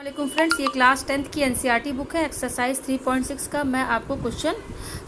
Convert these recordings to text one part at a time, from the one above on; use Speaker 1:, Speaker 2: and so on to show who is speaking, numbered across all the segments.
Speaker 1: वालेकुम फ्रेंड्स, ये class 10th की एनसीईआरटी बुक है। एक्सरसाइज 3.6 का मैं आपको क्वेश्चन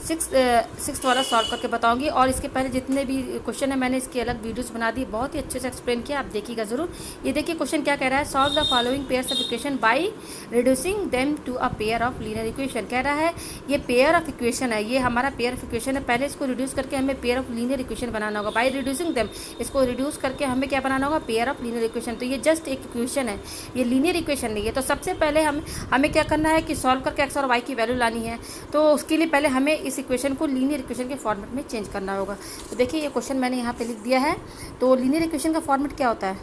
Speaker 1: सिक्स वाला सॉल्व करके बताऊंगी। और इसके पहले जितने भी क्वेश्चन है मैंने इसकी अलग वीडियोस बना दी, बहुत ही अच्छे से एक्सप्लेन किया, आप देखिएगा ज़रूर। ये देखिए क्वेश्चन क्या कह रहा है, solve the following pairs of equation by reducing them to a pair of linear equation. कह रहा है ये पेयर ऑफ इक्वेशन है, ये हमारा पेयर ऑफ इक्वेशन है। पहले इसको रिड्यूस करके हमें पेयर ऑफ लीनियर इक्वेशन बनाना होगा। बाई रिड्यूसिंग देम, इसको रिड्यूस करके हमें क्या बनाना होगा, पेयर ऑफ लीनियर इक्वेशन। तो ये जस्ट एक इक्वेशन है, ये लीनियर इक्वेशन नहीं है। तो सबसे पहले हमें क्या करना है कि सॉल्व करके एक्स और वाई की वैल्यू लानी है। तो उसके लिए पहले हमें इस इक्वेशन को लीनियर इक्वेशन के फॉर्मेट में चेंज करना होगा। तो देखिए ये क्वेश्चन मैंने यहाँ पे लिख दिया है। तो लीनियर इक्वेशन का फॉर्मेट क्या होता है,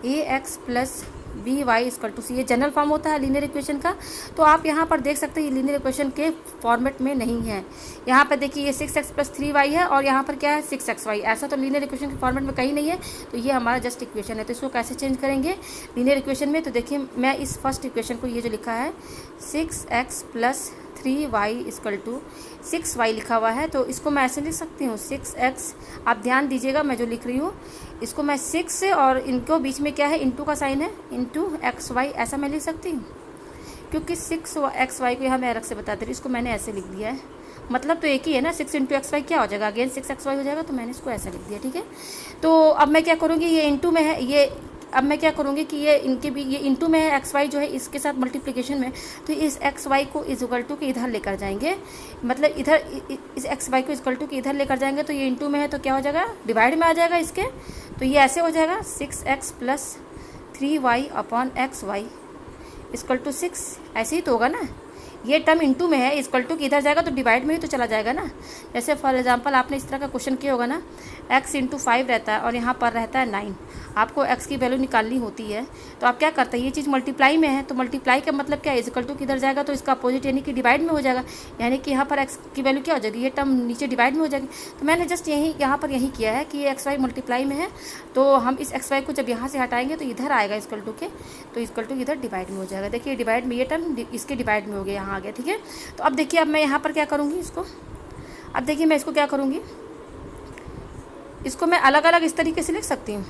Speaker 1: A X plus B Y equal to C, ये जनरल फॉर्म होता है लीनियर इक्वेशन का। तो आप यहाँ पर देख सकते हैं ये लीनियर इक्वेशन के फॉर्मेट में नहीं है। यहाँ पर देखिए ये 6x प्लस 3y है और यहाँ पर क्या है 6xy, ऐसा तो लीनियर इक्वेशन के फॉर्मेट में कहीं नहीं है। तो ये हमारा जस्ट इक्वेशन है। तो इसको कैसे चेंज करेंगे लीनियर इक्वेशन में, तो देखिए मैं इस फर्स्ट इक्वेशन को, ये जो लिखा है 6x plus 3y equal to 6y लिखा हुआ है, तो इसको मैं ऐसे लिख सकती हूँ 6x। आप ध्यान दीजिएगा मैं जो लिख रही हूँ, इसको मैं 6 से और इनको बीच में क्या है इंटू का साइन है, इंटू xy, ऐसा मैं लिख सकती हूँ। क्योंकि 6xy को यहाँ मैं अलग से बताती रही, इसको मैंने ऐसे लिख दिया है। मतलब तो एक ही है ना, 6 इंटू एक्स वाई क्या हो जाएगा, अगेन 6xy हो जाएगा। तो मैंने इसको ऐसा लिख दिया, ठीक है। तो अब मैं क्या करूँगी, ये इंटू में है, ये अब मैं क्या करूँगी कि ये इनके भी, ये इंटू में है एक्स वाई जो है इसके साथ मल्टीप्लिकेशन में, तो इस एक्स वाई को इज इक्वल टू के इधर लेकर जाएंगे, मतलब इधर इस एक्स वाई को इक्वल टू के इधर लेकर जाएंगे। तो ये इंटू में है तो क्या हो जाएगा, डिवाइड में आ जाएगा इसके। तो ये ऐसे हो जाएगा 6x plus 3y upon x y equal to 6, ऐसे ही तो होगा ना। ये टर्म इंटू में है, इक्वल टू इधर जाएगा तो डिवाइड में ही तो चला जाएगा ना। जैसे फॉर एग्जांपल आपने इस तरह का क्वेश्चन किया होगा ना, x इंटू 5 रहता है और यहाँ पर रहता है 9, आपको x की वैल्यू निकालनी होती है। तो आप क्या करते हैं, ये चीज़ मल्टीप्लाई में है, तो मल्टीप्लाई का मतलब क्या है, इक्वल टू किधर जाएगा तो इसका अपोजिट यानी कि डिवाइड में हो जाएगा। यानी कि यहाँ पर x की वैल्यू क्या हो जाएगी, ये टर्म नीचे डिवाइड में हो जाएगी। तो मैंने जस्ट यहाँ पर यही किया है कि ये एक्स वाई मल्टीप्लाई में है, तो हम इस एक्स वाई को जब यहाँ से हटाएंगे तो इधर आएगा इक्वल टू के, तो इक्वल टू इधर डिवाइड में हो जाएगा। देखिए डिवाइड में, ये टर्म इसके डिवाइड में हो गया, यहाँ आ गया, ठीक है। तो अब देखिए अब मैं यहाँ पर क्या करूँगी इसको, अब देखिए मैं इसको क्या करूँगी, इसको मैं अलग अलग इस तरीके से लिख सकती हूँ।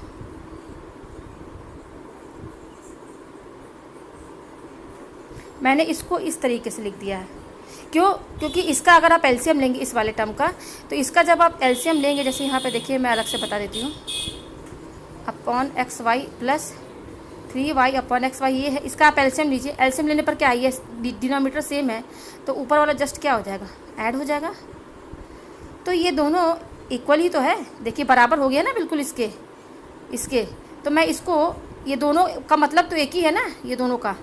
Speaker 1: मैंने इसको इस तरीके से लिख दिया है, क्यों, क्योंकि इसका अगर आप एलसीएम लेंगे इस वाले टर्म का, तो इसका जब आप एलसीएम लेंगे, जैसे यहाँ पे देखिए मैं अलग से बता देती हूँ, upon x y plus 3y upon x y, ये है, इसका आप एलसीएम लीजिए। एलसीएम लेने पर क्या है, ये डिनोमीटर सेम है तो ऊपर वाला जस्ट क्या हो जाएगा, ऐड हो जाएगा। तो ये दोनों इक्वल ही तो है, देखिए बराबर हो गया ना बिल्कुल इसके। तो मैं इसको, ये दोनों का मतलब तो एक ही है ना ये दोनों का,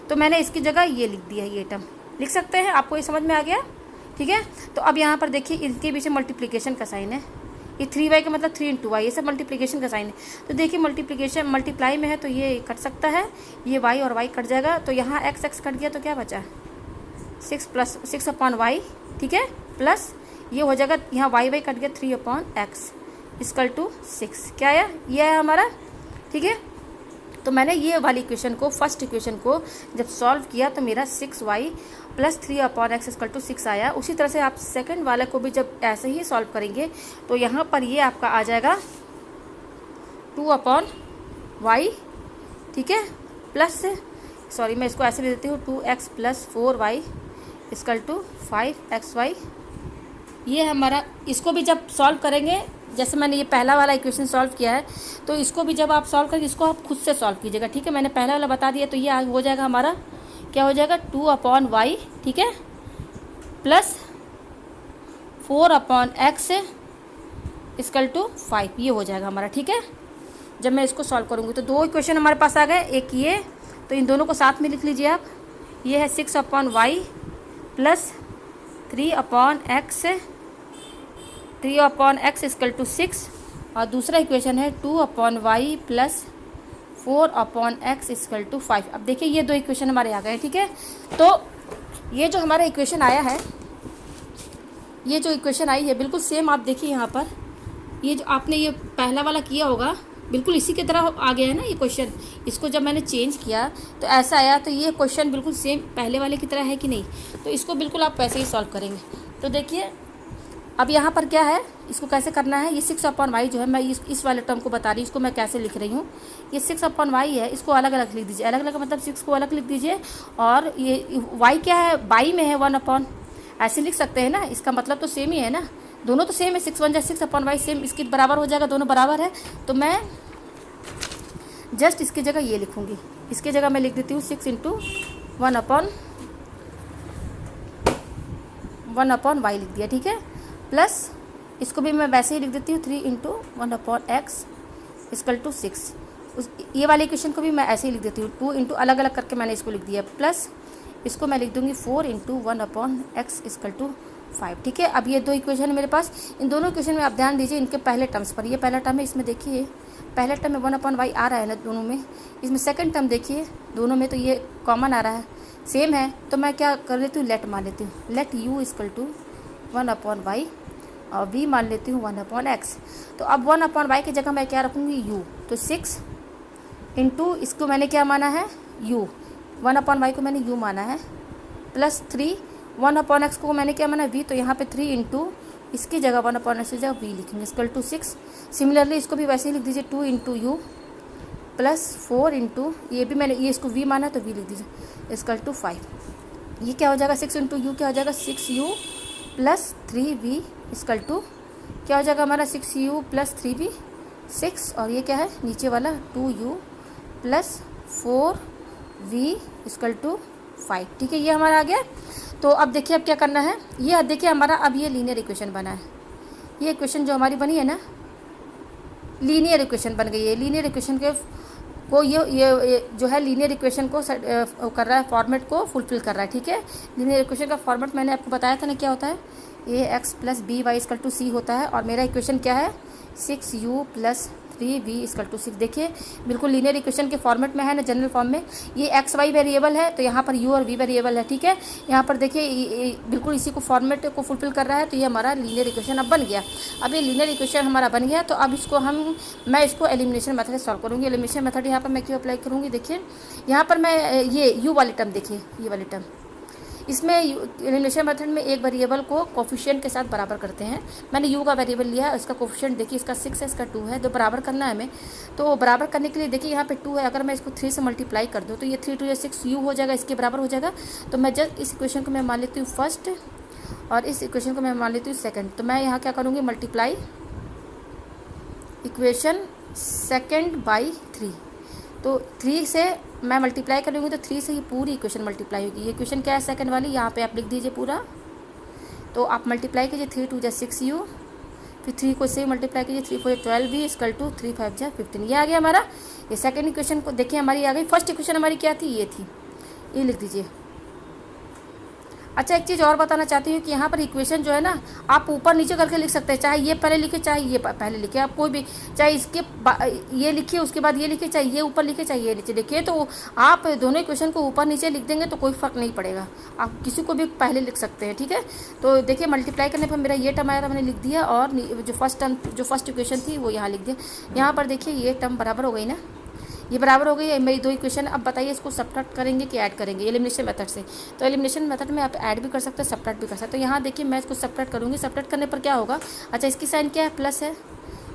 Speaker 1: तो मैंने इसकी जगह ये लिख दिया, ये टर्म लिख सकते हैं। आपको ये समझ में आ गया, ठीक है। तो अब यहाँ पर देखिए इनके पीछे मल्टीप्लिकेशन का साइन है, ये 3y का मतलब 3 इंटू वाई, ये सब मल्टीप्लिकेशन का साइन है। तो देखिए मल्टीप्लिकेशन मल्टीप्लाई में है तो ये कट सकता है, ये y और y कट जाएगा। तो यहाँ x कट गया तो क्या बचा, 6 प्लस 6 अपॉन वाई, ठीक है, प्लस ये हो जाएगा, यहाँ y कट गया 3 अपॉन एक्स इक्वल टू 6, क्या है ये है हमारा, ठीक है। तो मैंने ये वाली इक्वेशन को, फर्स्ट इक्वेशन को जब सॉल्व किया तो मेरा 6y plus 3 upon x equal to 6 आया। उसी तरह से आप सेकंड वाले को भी जब ऐसे ही सॉल्व करेंगे तो यहाँ पर ये आपका आ जाएगा 2 अपॉन वाई, ठीक है, प्लस, सॉरी मैं इसको ऐसे ले देती हूँ, 2x plus 4y equal to 5xy। ये हमारा, इसको भी जब सॉल्व करेंगे, जैसे मैंने ये पहला वाला इक्वेशन सॉल्व किया है, तो इसको भी जब आप सॉल्व करेंगे इसको आप खुद से सॉल्व कीजिएगा, ठीक है। मैंने पहला वाला बता दिया, तो ये हो जाएगा हमारा, क्या हो जाएगा, 2 अपॉन वाई, ठीक है, plus 4 upon x equal to 5, ये हो जाएगा हमारा, ठीक है। जब मैं इसको सॉल्व करूँगी तो दो इक्वेशन हमारे पास आ गए, एक ये, तो इन दोनों को साथ में लिख लीजिए आप। ये है 6 upon y plus 3 upon x, 3 upon x equal to 6, और दूसरा इक्वेशन है 2 upon y plus 4 upon x equal to 5। अब देखिए ये दो इक्वेशन हमारे आ गए, ठीक है। तो ये जो हमारा इक्वेशन आया है, ये जो इक्वेशन आई है बिल्कुल सेम, आप देखिए यहाँ पर, ये जो आपने ये पहला वाला किया होगा बिल्कुल इसी की तरह आ गया है ना ये क्वेश्चन। इसको जब मैंने चेंज किया तो ऐसा आया, तो ये क्वेश्चन बिल्कुल सेम पहले वाले की तरह है कि नहीं, तो इसको बिल्कुल आप वैसे ही सॉल्व करेंगे। तो देखिए अब यहाँ पर क्या है, इसको कैसे करना है, ये 6/y जो है, मैं इस वाले टर्म को बता रही हूँ, इसको मैं कैसे लिख रही हूँ। ये 6/y है, इसको अलग अलग लिख दीजिए, अलग अलग मतलब 6 को अलग लिख दीजिए, और ये y क्या है, बाई में है 1/, ऐसे लिख सकते हैं ना, इसका मतलब तो सेम ही है ना, दोनों तो सेम है, 6 1 6/y सेम, इसके बराबर हो जाएगा, दोनों बराबर है। तो मैं जस्ट इसकी जगह ये लिखूँगी, इसकी जगह मैं लिख देती हूँ 6 × 1/y लिख दिया, ठीक है। प्लस इसको भी मैं वैसे ही लिख देती हूँ 3 × 1/x = 6। ये वाले इक्वेशन को भी मैं ऐसे ही लिख देती हूँ, 2 × अलग अलग करके मैंने इसको लिख दिया, प्लस इसको मैं लिख दूँगी 4 × 1/x = 5, ठीक है। अब ये दो इक्वेशन है मेरे पास, इन दोनों इक्वेशन में आप ध्यान दीजिए इनके पहले टर्म्स पर। ये पहला टर्म है, इसमें देखिए पहले टर्म में 1/y आ रहा है ना दोनों में, इसमें सेकंड टर्म देखिए दोनों में तो ये कॉमन आ रहा है, सेम है, तो मैं क्या कर लेती हूँ, लेट मान लेती हूँ, लेट u = 1/y और v मान लेती हूँ 1/x। तो अब 1/y की जगह मैं क्या रखूँगी, u, तो 6 × इसको मैंने क्या माना है, u, 1/y को मैंने u माना है, प्लस 3 1/x को मैंने क्या माना, v, तो यहाँ पे 3 × इसकी जगह 1/x की जगह v लिखेंगे = 6। सिमिलरली इसको भी वैसे ही लिख दीजिए 2 × u प्लस 4 × ये भी मैंने ये इसको v माना तो v लिख दीजिए = 5। ये क्या हो जाएगा, 6 × u क्या हो जाएगा, 6u प्लस 3v = क्या हो जाएगा हमारा, 6u प्लस 3v 6, और ये क्या है नीचे वाला 2u प्लस 4v = 5, ठीक है। ये हमारा आ गया। तो अब देखिए अब क्या करना है, ये देखिए हमारा अब ये लीनियर इक्वेशन बना है, ये इक्वेशन जो हमारी बनी है ना, लीनियर इक्वेशन बन गई है। लीनियर इक्वेशन के को ये जो है लीनियर इक्वेशन को कर रहा है, फॉर्मेट को फुलफिल कर रहा है, ठीक है। लीनियर इक्वेशन का फॉर्मेट मैंने आपको बताया था ना क्या होता है, ax + by = c होता है, और मेरा इक्वेशन क्या है 6u + 3v = 6। देखिए बिल्कुल लीनियर इक्वेशन के फॉर्मेट में है ना, जनरल फॉर्म में। ये एक्स वाई वेरिएबल है, तो यहाँ पर u और v वेरिएबल है, ठीक है। यहाँ पर देखिए बिल्कुल इसी को फॉर्मेट को फुलफिल कर रहा है, तो ये हमारा लीनियर इक्वेशन अब बन गया। अब ये लीनियर इक्वेशन हमारा बन गया, तो अब इसको मैं इसको एलिमिनेशन मेथड से सॉल्व करूँगी। एलिमिनेशन मेथड यहाँ पर मैं क्यों अप्लाई करूँगी, देखिए यहाँ पर मैं ये u वाली टर्म, देखिए ये वाली टर्म, इसमें एलिमिनेशन मेथड में एक वेरिएबल को कोफिशिएंट के साथ बराबर करते हैं। मैंने u का वेरिएबल लिया है, इसका कोफिशिएंट देखिए, इसका 6 है, इसका 2 है, तो बराबर करना है हमें। तो बराबर करने के लिए देखिए यहाँ पे 2 है, अगर मैं इसको 3 से मल्टीप्लाई कर दूँ तो ये 3 × 6 u हो जाएगा, इसके बराबर हो जाएगा। तो मैं जस्ट इस इक्वेशन को मैं मान लेती हूँ फर्स्ट, और इस इक्वेशन को मैं मान लेती हूँ सेकेंड। तो मैं यहाँ क्या करूँगी, मल्टीप्लाई इक्वेशन सेकेंड बाई 3, तो 3 से मैं मल्टीप्लाई करूँगी तो 3 से ये पूरी इक्वेशन मल्टीप्लाई होगी। ये इक्वेशन क्या है सेकंड वाली, यहाँ पे आप लिख दीजिए पूरा। तो आप मल्टीप्लाई कीजिए 3 × 2 = 6u, फिर 3 को से मल्टीप्लाई कीजिए 3 × 4 = 12v = 3 × 5 = 15। ये आ गया हमारा। ये सेकंड इक्वेशन को देखिए हमारी आ गई। फर्स्ट इक्वेशन हमारी क्या थी, ये थी, ये लिख दीजिए। अच्छा एक चीज़ और बताना चाहती हूँ कि यहाँ पर इक्वेशन जो है ना, आप ऊपर नीचे करके लिख सकते हैं, चाहे ये पहले लिखे चाहे ये पहले लिखे, आप कोई भी, चाहे इसके ये लिखिए उसके बाद ये लिखे, चाहे ये ऊपर लिखे चाहे ये नीचे लिखिए। तो आप दोनों इक्वेशन को ऊपर नीचे लिख देंगे तो कोई फ़र्क नहीं पड़ेगा, आप किसी को भी पहले लिख सकते हैं, ठीक है। तो देखिए मल्टीप्लाई करने पर मेरा ये टर्म आया था, मैंने लिख दिया, और जो फर्स्ट इक्वेशन थी वो यहाँ लिख दिया। यहाँ पर देखिए ये टर्म बराबर हो गई ना, ये बराबर हो गई है मेरी दो इक्वेशन। अब बताइए इसको सब्ट्रैक्ट करेंगे कि ऐड करेंगे एलिमिनेशन मेथड से। तो एलिमिनेशन मेथड में आप ऐड भी कर सकते हैं, सब्ट्रैक्ट भी कर सकते हैं। तो यहाँ देखिए मैं इसको सब्ट्रैक्ट करूँगी, सब्ट्रैक्ट करने पर क्या होगा, अच्छा इसकी साइन क्या है, प्लस है,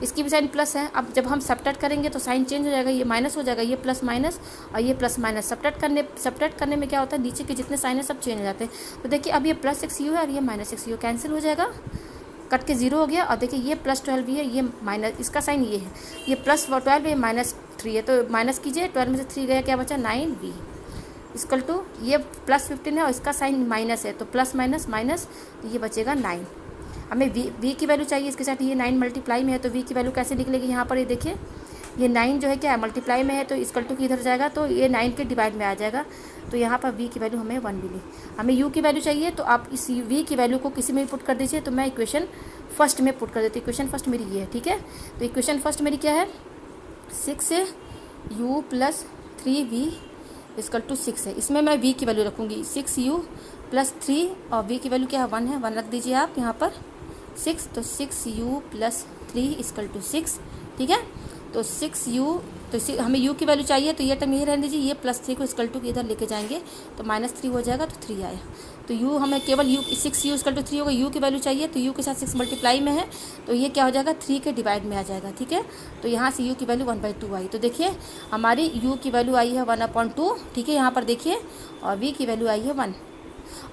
Speaker 1: इसकी भी साइन प्लस है। अब जब हम सब्ट्रैक्ट करेंगे तो साइन चेंज हो जाएगा, ये माइनस हो जाएगा, ये प्लस माइनस और ये प्लस माइनस। सब्ट्रैक्ट करने में क्या होता है, नीचे के जितने साइन है सब चेंज हो जाते हैं। तो देखिए अब ये +6u है और ये -6u कैंसिल हो जाएगा, कट के 0 हो गया। और देखिए ये +12 भी है, ये माइनस, इसका साइन ये है, ये +12 ये -3 है, तो माइनस कीजिए, 12 में से 3 गया, क्या बचा 9v = ये +15 है और इसका साइन माइनस है, तो प्लस माइनस माइनस, तो ये बचेगा 9। हमें v की वैल्यू चाहिए, इसके साथ ये 9 मल्टीप्लाई में है, तो v की वैल्यू कैसे निकलेगी, यहाँ पर ये देखिए ये 9 जो है क्या है मल्टीप्लाई में है, तो = की इधर जाएगा, तो ये 9 के डिवाइड में आ जाएगा। तो यहाँ पर v की वैल्यू हमें 1 मिली। हमें u की वैल्यू चाहिए, तो आप इस v की वैल्यू को किसी में भी पुट कर दीजिए। तो मैं इक्वेशन फर्स्ट में पुट कर देती हूँ, इक्वेशन फर्स्ट मेरी ये है, ठीक है। तो इक्वेशन फर्स्ट मेरी क्या है, 6u + 3v = 6 है। इसमें मैं v की वैल्यू रखूँगी 6u + 3 और v की वैल्यू क्या है 1 है, 1 रख दीजिए आप यहाँ पर 6, तो 6u + 3 = 6, ठीक है। तो 6u, तो तो इसी हमें u की वैल्यू चाहिए, तो ये टर्म यही रहने दीजिए, ये +3 को इक्वल टू इधर लेके जाएंगे तो -3 हो जाएगा, तो 3 आया। तो u हमें केवल u 6u इक्वल टू 3 होगा, u की वैल्यू चाहिए, तो u के साथ 6 मल्टीप्लाई में है, तो ये क्या हो जाएगा 3 के डिवाइड में आ जाएगा, ठीक है। तो यहाँ से u की वैल्यू 1/2 आई। तो देखिए हमारी u की वैल्यू आई है 1/2, ठीक है, यहाँ पर देखिए, और v की वैल्यू आई है 1।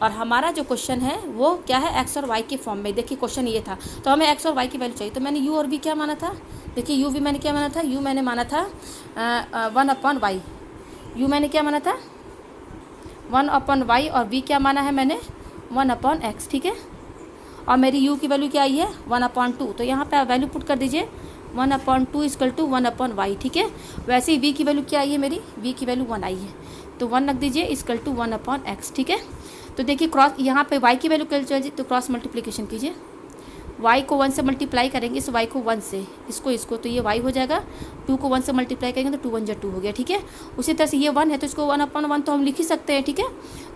Speaker 1: और हमारा जो क्वेश्चन है वो क्या है, एक्स और वाई के फॉर्म में। देखिए क्वेश्चन ये था, तो हमें एक्स और वाई की वैल्यू चाहिए, तो मैंने यू और वी क्या माना था, देखिए यू वी मैंने क्या माना था, यू मैंने माना था 1/y, यू मैंने क्या माना था 1/y, और वी क्या माना है मैंने 1/x, ठीक है। और मेरी यू की वैल्यू क्या आई है 1/2, तो यहाँ पे वैल्यू पुट कर दीजिए 1/2 इक्वल टू 1/y, ठीक है। वैसे ही वी की वैल्यू क्या आई है, मेरी वी की वैल्यू 1 आई है, तो 1 रख दीजिए इक्वल टू 1/x, ठीक है। तो देखिए क्रॉस यहाँ पे y की वैल्यू कैलकुलेट कीजिए, तो क्रॉस मल्टीप्लिकेशन कीजिए, y को 1 से मल्टीप्लाई करेंगे, इस y को 1 से, इसको तो ये y हो जाएगा, 2 को 1 से मल्टीप्लाई करेंगे तो 2 1 2 हो गया, ठीक है। उसी तरह से ये 1 है तो इसको 1/1 तो हम लिख ही सकते हैं, ठीक है।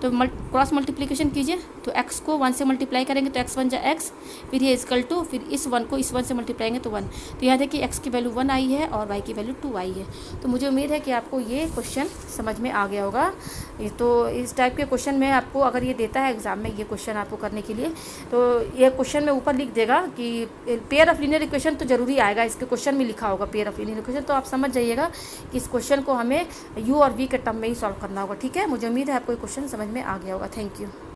Speaker 1: तो क्रॉस मल्टीप्लिकेशन कीजिए, तो x को 1 से मल्टीप्लाई करेंगे तो x 1 जा x, फिर ये इक्वल टू, फिर इस 1 को इस 1 से मल्टीप्लाई करेंगे तो 1। तो यहाँ देखिए x की वैल्यू 1 आई है और y की वैल्यू 2 आई है। तो मुझे उम्मीद है कि आपको ये क्वेश्चन समझ में आ गया होगा। तो इस टाइप के क्वेश्चन में आपको अगर ये देता है एग्जाम में ये क्वेश्चन आपको करने के लिए, तो ये क्वेश्चन में ऊपर लिख देगा कि पेयर ऑफ लीनियर इक्वेशन, तो जरूरी आएगा, इसके क्वेश्चन में लिखा होगा पेयर ऑफ लीनियर इक्वेशन, तो आप समझ जाइएगा कि इस क्वेश्चन को हमें u और v के टर्म में ही सॉल्व करना होगा, ठीक है। मुझे उम्मीद है आपको ये क्वेश्चन समझ में आ गया होगा। Thank you.